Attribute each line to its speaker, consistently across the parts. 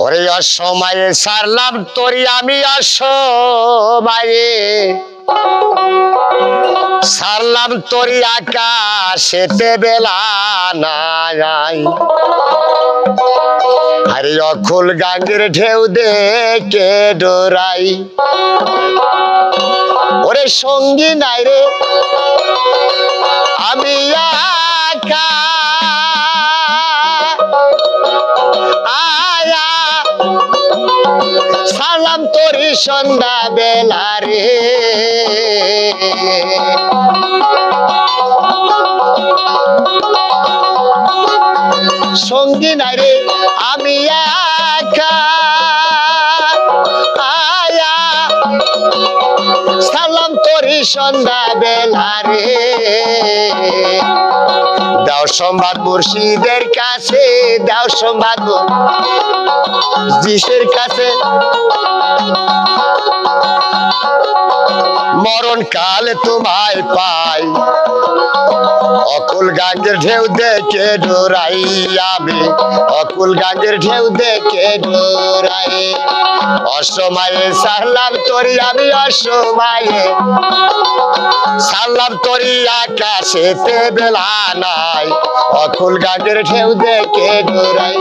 Speaker 1: ওরে অসময়ে সারলাম তোরি আমি অসময়ে সারলাম তোরি আকাশেতে বেলা নাই আরে অকুল গাঙ্গের ঢেউ দেখে ডোরাই ওরে সঙ্গী নাই রে আমি একা আয়া সালাম তোরি সন্ধ্যা বেলা রে সঙ্গী নাই রে আমি একা আয়া সালাম তোরি সন্ধ্যা বেলা রে দাও সংবাদ মুর্শিদের কাছে দাও সংবাদ যিশের কাছে মরণ কালে তোমায় পাই অকুল গাঙ্গের ঢেউ দেখে ডোরাই আমি অকুল গাঙ্গের ঢেউ দেখে ডোরাই অসময়ে সারলাম তোরি আমি অসময়ে সারলাম তোরি আকাশেতে বেলা নাই অকুল গাঙ্গের ঢেউ দেখে ডোরাই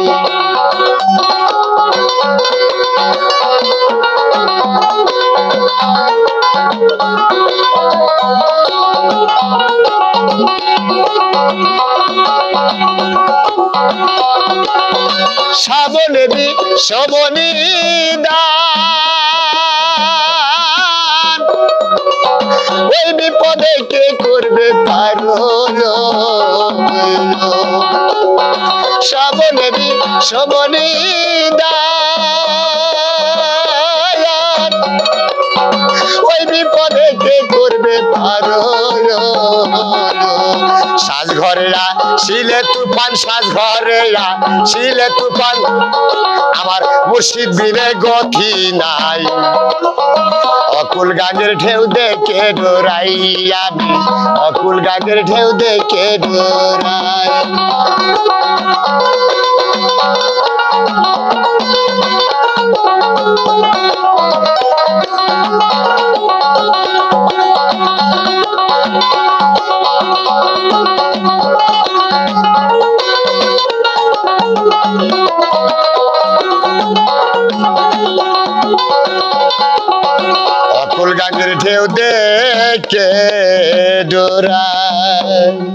Speaker 1: সাবনেবি শবনী দান ওই বিপদে কে করবে পারল সাবনেবি শবনী দান ওই বিপদে কে করবে পারল সাজ ঘরেরা শিলে তুফান সাজ ঘরেরা শিলে তুফান আমার মুর্শিদ বিনে গতি নাই অকুল গাঙ্গের ঢেউ দেখে ডোরাই আমি অকুল গাঙ্গের ঢেউ দেখে ডোরাই অকুল গাঙ্গের ঢেউ দেখে ডোরাই।